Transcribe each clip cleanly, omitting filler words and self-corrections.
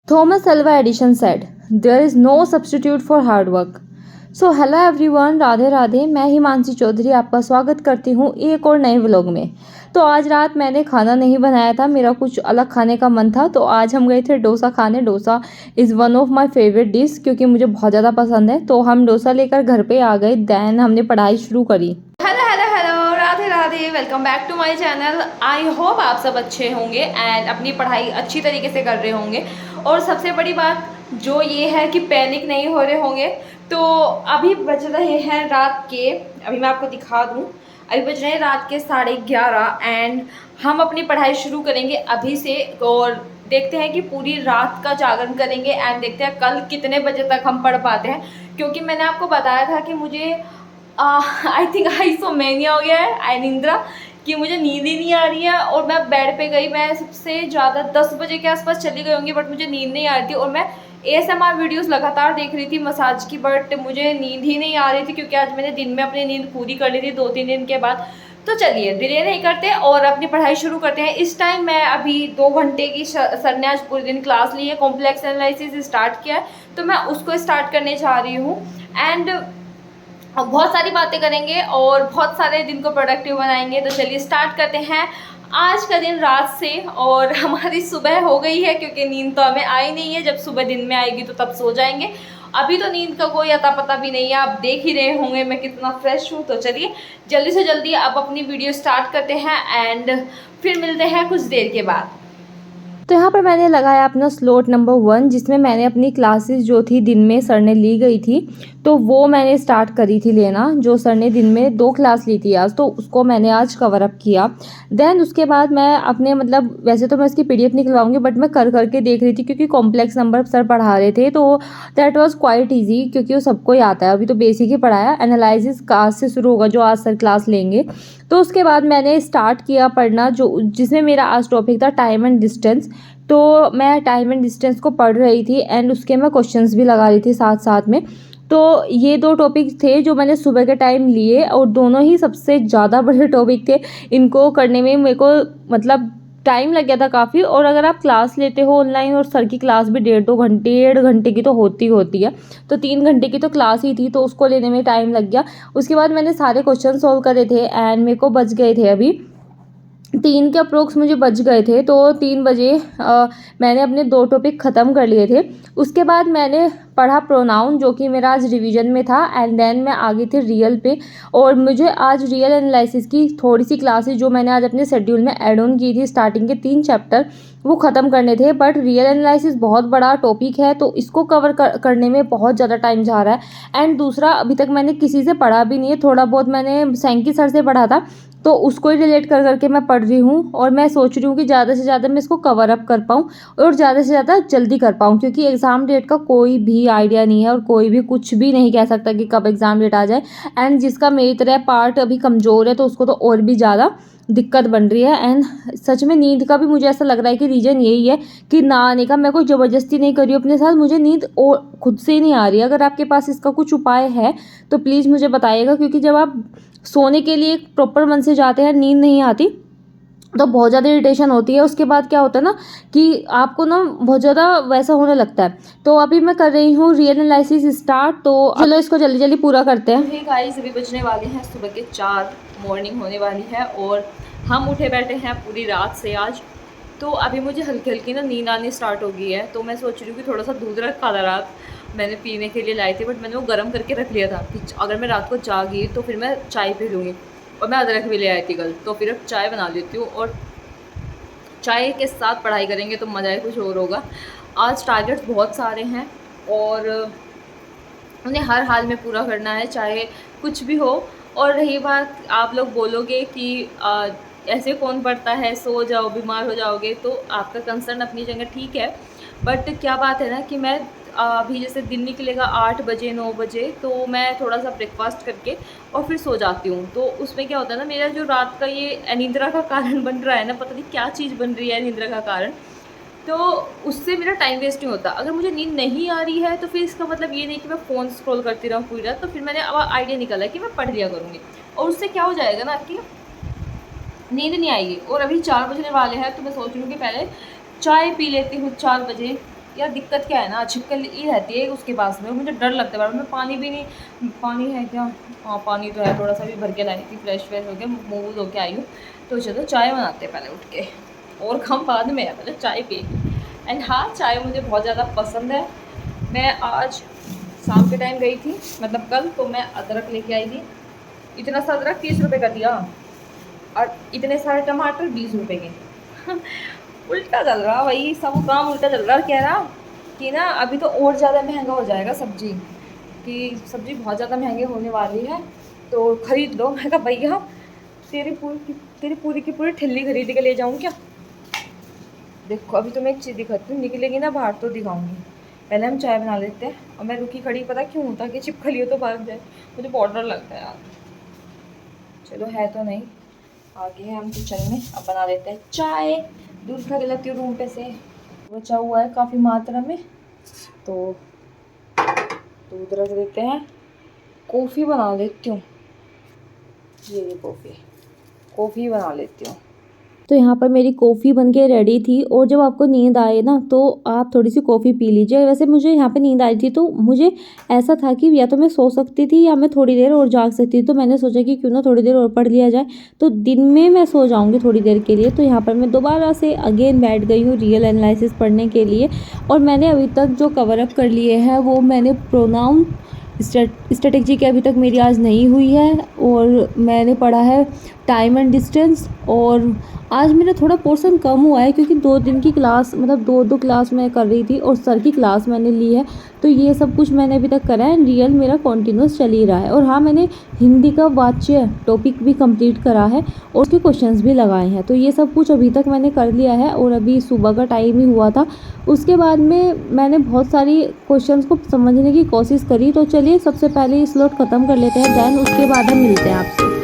Thomas Alva Edison said, "There is no substitute for hard work." So hello everyone, Radhe Radhe. मैं हिमांशी चौधरी आपका स्वागत करती हूँ एक और नए व्लॉग में। तो आज रात मैंने खाना नहीं बनाया था, मेरा कुछ अलग खाने का मन था, तो आज हम गए थे डोसा खाने। Dosa is one of my favourite dish क्योंकि मुझे बहुत ज़्यादा पसंद है। तो हम डोसा लेकर घर पे आ गए, देन हमने पढ़ाई शुरू करी। Hello hello hello, Radhe Radhe, welcome back to my channel. I hope आप सब अच्छे होंगे एंड अपनी पढ़ाई अच्छी तरीके से कर रहे होंगे। और सबसे बड़ी बात जो ये है कि पैनिक नहीं हो रहे होंगे। तो अभी बज रहे हैं रात के, अभी मैं आपको दिखा दूँ, अभी बज रहे हैं रात के 11:30 एंड हम अपनी पढ़ाई शुरू करेंगे अभी से। और देखते हैं कि पूरी रात का जागरण करेंगे एंड देखते हैं कल कितने बजे तक हम पढ़ पाते हैं। क्योंकि मैंने आपको बताया था कि मुझे आई थिंक आइसोमेनिया हो गया है, आई निंद्रा, कि मुझे नींद ही नहीं आ रही है। और मैं बेड पे गई, मैं सबसे ज़्यादा 10 बजे के आसपास चली गई होंगी, बट मुझे नींद नहीं आ रही थी। और मैं ASMR वीडियोस लगातार देख रही थी मसाज की, बट मुझे नींद ही नहीं आ रही थी क्योंकि आज मैंने दिन में अपनी नींद पूरी कर ली थी 2-3 दिन के बाद। तो चलिए डिले नहीं करते और अपनी पढ़ाई शुरू करते हैं। इस टाइम मैं अभी 2 घंटे की सर ने आज पूरे दिन क्लास ली है, कॉम्प्लेक्स एनालिसिस स्टार्ट किया है, तो मैं उसको स्टार्ट करने जा रही हूँ। एंड बहुत सारी बातें करेंगे और बहुत सारे दिन को प्रोडक्टिव बनाएंगे। तो चलिए स्टार्ट करते हैं आज का दिन रात से। और हमारी सुबह हो गई है क्योंकि नींद तो हमें आई नहीं है, जब सुबह दिन में आएगी तो तब सो जाएंगे। अभी तो नींद का कोई अता पता भी नहीं है, आप देख ही रहे होंगे मैं कितना फ्रेश हूँ। तो चलिए जल्दी से जल्दी अब अपनी वीडियो स्टार्ट करते हैं एंड फिर मिलते हैं कुछ देर के बाद। तो यहाँ पर मैंने लगाया अपना स्लॉट नंबर 1, जिसमें मैंने अपनी क्लासेस जो थी दिन में सर ने ली गई थी, तो वो मैंने स्टार्ट करी थी लेना। जो सर ने दिन में 2 क्लास ली थी आज, तो उसको मैंने आज कवर अप किया। देन उसके बाद मैं अपने वैसे तो मैं इसकी PDF निकलवाऊंगी, बट मैं कर करके देख रही थी क्योंकि कॉम्प्लेक्स नंबर सर पढ़ा रहे थे, तो दैट वाज क्वाइट ईजी क्योंकि वो सबको ही आता है। अभी तो बेसिक ही पढ़ाया, एनालिसिस आज से शुरू होगा जो आज सर क्लास लेंगे। तो उसके बाद मैंने स्टार्ट किया पढ़ना, जो जिसमें मेरा आज टॉपिक था टाइम एंड डिस्टेंस। तो मैं टाइम एंड डिस्टेंस को पढ़ रही थी एंड उसके मैं क्वेश्चंस भी लगा रही थी साथ साथ में। तो ये 2 टॉपिक थे जो मैंने सुबह के टाइम लिए और दोनों ही सबसे ज़्यादा बड़े टॉपिक थे। इनको करने में मेरे को टाइम लग गया था काफ़ी। और अगर आप क्लास लेते हो ऑनलाइन, और सर की क्लास भी 1.5 की तो होती है, तो 3 घंटे की तो क्लास ही थी, तो उसको लेने में टाइम लग गया। उसके बाद मैंने सारे क्वेश्चन सॉल्व करे थे एंड मेरे को बच गए थे अभी 3 के अप्रोक्स मुझे बच गए थे। तो 3 बजे मैंने अपने 2 टॉपिक ख़त्म कर लिए थे। उसके बाद मैंने पढ़ा प्रोनाउन, जो कि मेरा आज रिवीजन में था, एंड देन मैं आ गई थी रियल पे। और मुझे आज रियल एनालिसिस की थोड़ी सी क्लासेस जो मैंने आज अपने शेड्यूल में ऐड ऑन की थी, स्टार्टिंग के 3 चैप्टर वो ख़त्म करने थे। बट रियल एनालिसिस बहुत बड़ा टॉपिक है, तो इसको कवर करने में बहुत ज़्यादा टाइम जा रहा है। एंड दूसरा, अभी तक मैंने किसी से पढ़ा भी नहीं है, थोड़ा बहुत मैंने सैंकी सर से पढ़ा था, तो उसको ही रिलेट कर करके मैं पढ़ रही हूँ। और मैं सोच रही हूँ कि ज़्यादा से ज़्यादा मैं इसको कवर अप कर पाऊँ और ज़्यादा से ज़्यादा जल्दी कर पाऊँ, क्योंकि एग्ज़ाम डेट का कोई भी आइडिया नहीं है और कोई भी कुछ भी नहीं कह सकता कि कब एग्ज़ाम डेट आ जाए। एंड जिसका मेरी तरह पार्ट अभी कमज़ोर है, तो उसको तो और भी ज़्यादा दिक्कत बन रही है। एंड सच में नींद का भी मुझे ऐसा लग रहा है कि रीज़न यही है कि ना आने का। मैं कोई ज़बरदस्ती नहीं कर रही हूँ अपने साथ, मुझे नींद और खुद से ही नहीं आ रही है। अगर आपके पास इसका कुछ उपाय है तो प्लीज़ मुझे बताइएगा, क्योंकि जब आप सोने के लिए प्रॉपर मन से जाते हैं, नींद नहीं आती, तो बहुत ज़्यादा इरिटेशन होती है। उसके बाद क्या होता है ना कि आपको ना बहुत ज़्यादा वैसा होने लगता है। तो अभी मैं कर रही हूँ रियल एनालिसिस स्टार्ट, तो चलो इसको जल्दी जल्दी पूरा करते हैं। हे गाइस, अभी बजने वाले हैं सुबह के 4, मॉर्निंग होने वाली है और हम उठे बैठे हैं पूरी रात से आज। तो अभी मुझे हल्की हल्की ना नींद आनी स्टार्ट हो गई है। तो मैं सोच रही हूँ कि थोड़ा सा दूध रखा था रात मैंने पीने के लिए लाए थे, बट मैंने वो गर्म करके रख लिया था कि अगर मैं रात को जागी तो फिर मैं चाय पी लूँगी। और मैं अदरक भी ले आई थी कल, तो फिर अब चाय बना लेती हूँ और चाय के साथ पढ़ाई करेंगे तो मज़ा ही कुछ और होगा। आज टारगेट्स बहुत सारे हैं और उन्हें हर हाल में पूरा करना है, चाहे कुछ भी हो। और रही बात, आप लोग बोलोगे कि ऐसे कौन पढ़ता है, सो जाओ, बीमार हो जाओगे, तो आपका कंसर्न अपनी जगह ठीक है। बट क्या बात है ना कि मैं अभी जैसे दिन निकलेगा 8 बजे 9 बजे, तो मैं थोड़ा सा ब्रेकफास्ट करके और फिर सो जाती हूँ। तो उसमें क्या होता है ना, मेरा जो रात का ये अनिद्रा का कारण बन रहा है ना, पता नहीं क्या चीज़ बन रही है अनिद्रा का कारण, तो उससे मेरा टाइम वेस्ट नहीं होता। अगर मुझे नींद नहीं आ रही है तो फिर इसका मतलब ये नहीं कि मैं फ़ोन स्क्रॉल करती रहूँ पूरी रात। तो फिर मैंने अब आइडिया निकाला है कि मैं पढ़ लिया करूँगी, और उससे क्या हो जाएगा ना कि नींद नहीं आएगी। और अभी 4 बजने वाले हैं, तो मैं सोच रही हूँ कि पहले चाय पी लेती हूँ 4 बजे यार दिक्कत क्या है ना, छिपकली रहती है उसके पास में, मुझे डर लगता है बार। मैं पानी भी नहीं, पानी है क्या? हाँ पानी तो है, थोड़ा सा भी भर के लाई थी, फ्रेश फ्रेश होके मुँह धो के आई हूँ। तो चलो चाय बनाते हैं पहले उठ के, और हम बाद में है, पहले चाय पी। एंड हाँ, चाय मुझे बहुत ज़्यादा पसंद है। मैं आज शाम के टाइम गई थी, मतलब कल, तो मैं अदरक लेके आई थी। इतना सा अदरक 30 रुपये का दिया, और इतने सारे टमाटर 20 रुपये के। उल्टा चल रहा भाई, सब काम उल्टा चल रहा। कह रहा कि ना अभी तो और ज़्यादा महंगा हो जाएगा सब्जी, कि सब्जी बहुत ज़्यादा महंगी होने वाली है, तो ख़रीद लो। मैं कहा भैया तेरी पूरी की पूरी ठिल्ली खरीद के ले जाऊँ क्या? देखो अभी तो मैं एक चीज़ दिखाती हूँ, निकलेगी ना बाहर तो दिखाऊंगी। पहले हम चाय बना लेते हैं, और मैं रुकी खड़ी पता क्यों, ताकि छिपकली हो तो भाग जाए। मुझे बहुत डर लगता है यार। चलो है तो नहीं, आगे है हम किचन में। अब बना लेते हैं चाय। दूध खा के लाती हूँ रूम पे से, बचा हुआ है काफ़ी मात्रा में, तो दूध रख देते हैं। कॉफ़ी बना लेती हूँ, ये कॉफ़ी बना लेती हूँ। तो यहाँ पर मेरी कॉफ़ी बनके रेडी थी, और जब आपको नींद आए ना तो आप थोड़ी सी कॉफ़ी पी लीजिए। वैसे मुझे यहाँ पे नींद आई थी, तो मुझे ऐसा था कि या तो मैं सो सकती थी या मैं थोड़ी देर और जाग सकती थी। तो मैंने सोचा कि क्यों ना थोड़ी देर और पढ़ लिया जाए, तो दिन में मैं सो जाऊँगी थोड़ी देर के लिए। तो यहाँ पर मैं दोबारा से अगेन बैठ गई हूँ रियल एनालिसिस पढ़ने के लिए। और मैंने अभी तक जो कवर अप कर लिए हैं वो मैंने प्रोनाउन स्ट्रेटजी की अभी तक मेरी आज नहीं हुई है, और मैंने पढ़ा है टाइम एंड डिस्टेंस। और आज मेरा थोड़ा पोर्शन कम हुआ है, क्योंकि 2 दिन की क्लास, मतलब 2 क्लास मैं कर रही थी, और सर की क्लास मैंने ली है। तो ये सब कुछ मैंने अभी तक करा है, रियल मेरा कॉन्टिन्यूस चल ही रहा है। और हाँ, मैंने हिंदी का वाच्य टॉपिक भी कंप्लीट करा है, और उसके क्वेश्चंस भी लगाए हैं। तो ये सब कुछ अभी तक मैंने कर लिया है, और अभी सुबह का टाइम ही हुआ था। उसके बाद में मैंने बहुत सारी क्वेश्चंस को समझने की कोशिश करी। तो चलिए सबसे पहले ये स्लॉट ख़त्म कर लेते हैं, देन उसके बाद हम मिलते हैं आपसे।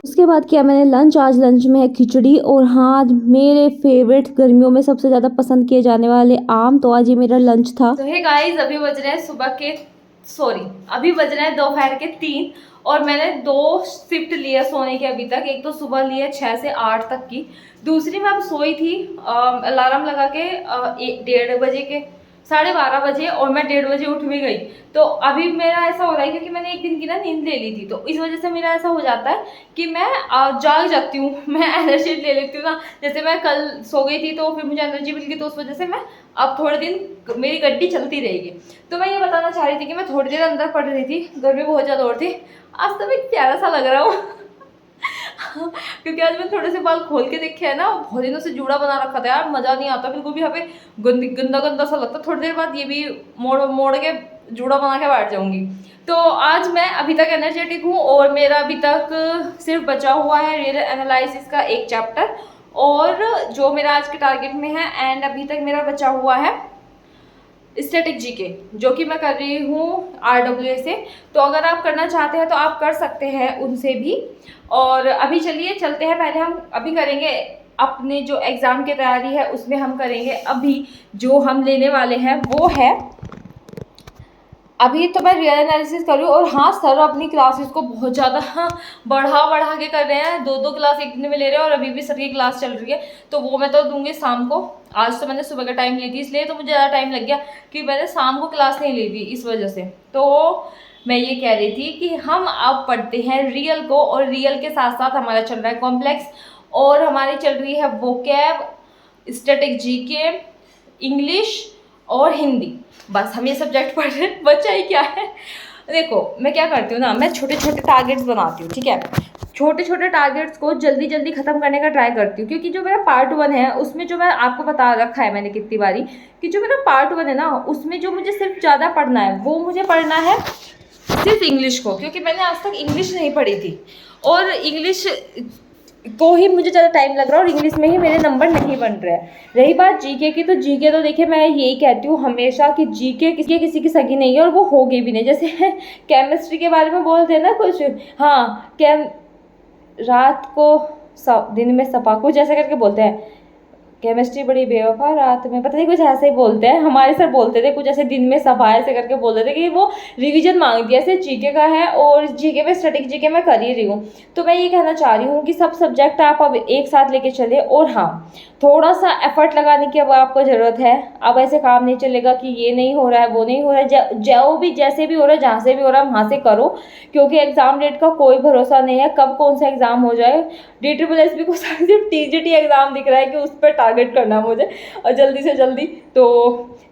उसके बाद किया मैंने लंच। आज लंच में है खिचड़ी, और हाँ आज मेरे फेवरेट गर्मियों में सबसे ज़्यादा पसंद किए जाने वाले आम। तो आज ये मेरा लंच था। तो हे गाइस, अभी बज रहे हैं अभी बज रहे हैं दोपहर के 3, और मैंने 2 शिफ्ट लिया सोने की अभी तक। एक तो सुबह लिया 6 से 8 तक की, दूसरी मैं अब सोई थी अलार्म लगा के 1:30 बजे के, 12:30 बजे, और मैं 1:30 बजे उठ भी गई। तो अभी मेरा ऐसा हो रहा है, क्योंकि मैंने एक दिन की ना नींद ले ली थी, तो इस वजह से मेरा ऐसा हो जाता है कि मैं जाग जाती हूँ। मैं एनर्जी ले लेती हूँ ना, जैसे मैं कल सो गई थी तो फिर मुझे एनर्जी मिल गई, तो उस वजह से मैं अब थोड़े दिन मेरी गड्डी चलती रहेगी। तो मैं ये बताना चाह रही थी कि मैं थोड़ी देर अंदर पढ़ रही थी, गर्मी बहुत ज़्यादा और थी। आज तो मैं प्यारा सा लग रहा हूँ। क्योंकि आज मैं थोड़े से बाल खोल के देखे है ना, बहुत दिनों से जूड़ा बना रखा था यार, मज़ा नहीं आता बिल्कुल भी। यहाँ पे गंदा गंदा सा लगता। थोड़ी देर बाद ये भी मोड़ के जूड़ा बना के बैठ जाऊंगी। तो आज मैं अभी तक एनर्जेटिक हूँ, और मेरा अभी तक सिर्फ बचा हुआ है रियल एनालिसिस का एक चैप्टर, और जो मेरा आज के टारगेट में है। एंड अभी तक मेरा बचा हुआ है स्टैटिक जीके, जो कि मैं कर रही हूँ RWA से। तो अगर आप करना चाहते हैं तो आप कर सकते हैं उनसे भी। और अभी चलिए चलते हैं, पहले हम अभी करेंगे अपने जो एग्ज़ाम की तैयारी है, उसमें हम करेंगे अभी जो हम लेने वाले हैं वो है, अभी तो मैं रियल एनालिसिस कर रही हूँ। और हाँ, सर अपनी क्लासेस को बहुत ज़्यादा बढ़ा के कर रहे हैं, 2 क्लास एक दिन में ले रहे हैं, और अभी भी सर की क्लास चल रही है। तो वो मैं तो दूंगी शाम को। आज तो मैंने सुबह का टाइम ली थी, इसलिए तो मुझे ज़्यादा टाइम लग गया, कि मैंने शाम को क्लास नहीं ली थी इस वजह से। तो मैं ये कह रही थी कि हम अब पढ़ते हैं रियल को, और रियल के साथ साथ हमारा चल रहा है कॉम्प्लेक्स, और हमारी चल रही है वोकैब, स्टैटिक जीके, इंग्लिश और हिंदी। बस हम ये सब्जेक्ट पढ़ रहे हैं, बच्चा ही क्या है। देखो मैं क्या करती हूँ ना, मैं छोटे छोटे टारगेट्स बनाती हूँ, ठीक है। छोटे छोटे टारगेट्स को जल्दी जल्दी ख़त्म करने का ट्राई करती हूँ, क्योंकि जो मेरा पार्ट 1 है उसमें जो मैं आपको बता रखा है मैंने कितनी बारी, कि जो मेरा पार्ट 1 है ना, उसमें जो मुझे सिर्फ ज़्यादा पढ़ना है वो मुझे पढ़ना है सिर्फ इंग्लिश को, क्योंकि मैंने आज तक इंग्लिश नहीं पढ़ी थी। और इंग्लिश को ही मुझे ज़्यादा टाइम लग रहा है और इंग्लिश में ही मेरे नंबर नहीं बन रहे हैं। रही बात जीके की, तो जीके तो देखिए मैं यही कहती हूँ हमेशा कि जीके किसी की सगी नहीं है और वो होगी भी नहीं। जैसे केमिस्ट्री के बारे में बोलते हैं ना कुछ, हाँ रात को दिन में सपा कुछ ऐसा करके बोलते हैं, केमिस्ट्री बड़ी बेवफा रात में, पता नहीं कुछ ऐसे ही बोलते हैं। हमारे सर बोलते थे कुछ ऐसे, दिन में सफा ऐसे करके बोलते थे कि वो रिवीजन मांगती है। ऐसे जीके का है और जीके में स्टैटिक जीके मैं कर ही रही हूँ। तो मैं ये कहना चाह रही हूँ कि सब सब्जेक्ट आप अब एक साथ लेके चले, और हाँ थोड़ा सा एफर्ट लगाने की अब आपको ज़रूरत है। अब ऐसे काम नहीं चलेगा कि ये नहीं हो रहा है वो नहीं हो रहा है, जो भी जैसे भी हो रहा है जहाँ से भी हो रहा है वहाँ से करो, क्योंकि एग्ज़ाम डेट का कोई भरोसा नहीं है कब कौन सा एग्ज़ाम हो जाए। DSSB को सिर्फ TGT एग्ज़ाम दिख रहा है कि उस पर टारगेट करना मुझे और जल्दी से जल्दी। तो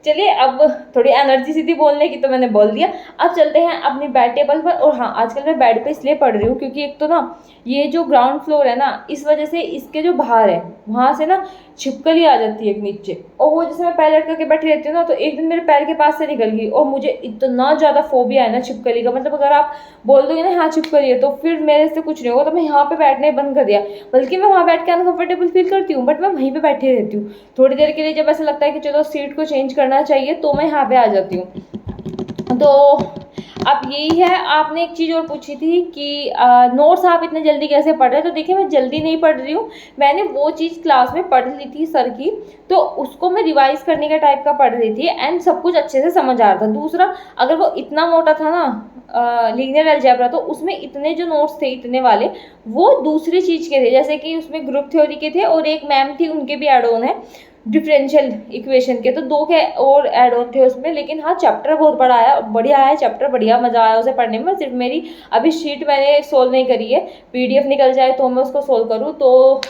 चलिए अब थोड़ी एनर्जी सी थी बोलने की तो मैंने बोल दिया। अब चलते हैं अपनी बेड टेबल पर। और हाँ आजकल मैं बेड पे इसलिए पढ़ रही हूँ क्योंकि एक तो ना ये जो ग्राउंड फ्लोर है ना, इस वजह से इसके जो बाहर है वहाँ से ना छिपकली आ जाती है एक नीचे, और वो जैसे मैं पैर लटका के बैठी रहती हूँ ना, तो एक दिन मेरे पैर के पास से निकल गई और मुझे इतना ज़्यादा फोबिया है ना छिपकली का। मतलब अगर आप बोल दोगे ना हाँ छिपकली है तो फिर मेरे से कुछ नहीं होगा। तो मैं यहाँ पे बैठने बंद कर दिया, बल्कि मैं वहाँ बैठ के अनकंफर्टेबल फील करती हूँ बट मैं वहीं पे बैठी रहती हूँ। थोड़ी देर के लिए जब ऐसा लगता है कि चलो सीट को चेंज करना चाहिए तो मैं यहाँ पे आ जाती हूँ। तो अब यही है। आपने एक चीज़ और पूछी थी कि नोट्स आप इतने जल्दी कैसे पढ़ रहे हैं। तो देखिए मैं जल्दी नहीं पढ़ रही हूँ, मैंने वो चीज़ क्लास में पढ़ ली थी सर की, तो उसको मैं रिवाइज करने का टाइप का पढ़ रही थी एंड सब कुछ अच्छे से समझ आ रहा था। दूसरा, अगर वो इतना मोटा था ना लीनियर अलजेब्रा, तो उसमें इतने जो नोट्स थे इतने वाले वो दूसरी चीज़ के थे, जैसे कि उसमें ग्रुप थ्योरी के थे और एक मैम थी उनके भी एड ऑन है डिफरेंशियल इक्वेशन के, तो 2 के और ऐड ऑन थे उसमें। लेकिन हाँ चैप्टर बहुत बड़ा आया, बढ़िया है चैप्टर, बढ़िया मज़ा आया उसे पढ़ने में। सिर्फ मेरी अभी शीट मैंने सोल्व नहीं करी है, PDF निकल जाए तो मैं उसको सोल्व करूँ। तो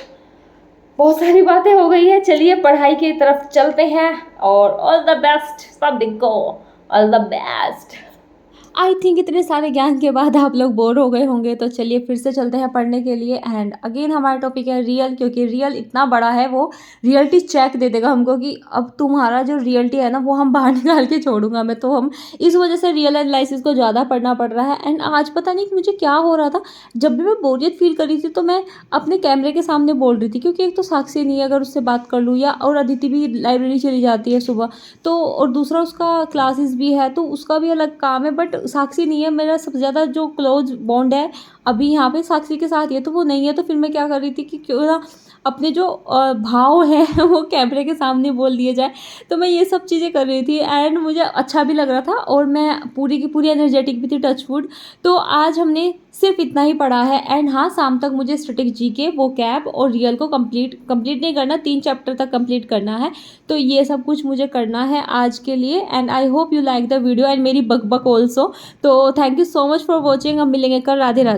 बहुत सारी बातें हो गई है, चलिए पढ़ाई की तरफ चलते हैं और ऑल द बेस्ट सबको, all the best. I think इतने सारे ज्ञान के बाद आप लोग बोर हो गए होंगे, तो चलिए फिर से चलते हैं पढ़ने के लिए। एंड अगेन हमारा टॉपिक है रियल, क्योंकि रियल इतना बड़ा है वो रियलिटी चेक दे देगा हमको कि अब तुम्हारा जो रियलिटी है ना वो हम बाहर निकाल के छोड़ूंगा मैं। तो हम इस वजह से रियल एनालिसिस को ज़्यादा पढ़ना पड़ रहा है। एंड आज पता नहीं कि मुझे क्या हो रहा था, जब भी मैं बोरियत फील कर रही थी तो मैं अपने कैमरे के सामने बोल रही थी, क्योंकि एक तो साक्षी नहीं है अगर उससे बात कर लूँ, या और अदिति भी लाइब्रेरी चली जाती है सुबह, तो और दूसरा उसका क्लासेस भी है तो उसका भी अलग काम है। बट साक्षी नहीं है, मेरा सबसे ज़्यादा जो क्लोज बॉन्ड है अभी यहाँ पे साक्षी के साथ ही है, तो वो नहीं है। तो फिर मैं क्या कर रही थी कि क्यों ना अपने जो भाव है वो कैमरे के सामने बोल दिए जाए। तो मैं ये सब चीज़ें कर रही थी एंड मुझे अच्छा भी लग रहा था और मैं पूरी की पूरी एनर्जेटिक भी थी, टचवुड। तो आज हमने सिर्फ इतना ही पढ़ा है। एंड हाँ शाम तक मुझे स्टैटिक जीके, वोकैब और रियल को कंप्लीट नहीं करना, 3 चैप्टर तक कंप्लीट करना है। तो ये सब कुछ मुझे करना है आज के लिए। And I hope you like the video and मेरी बकबक ऑल्सो। तो thank you so much for watching. हम मिलेंगे कल। राधे राधे।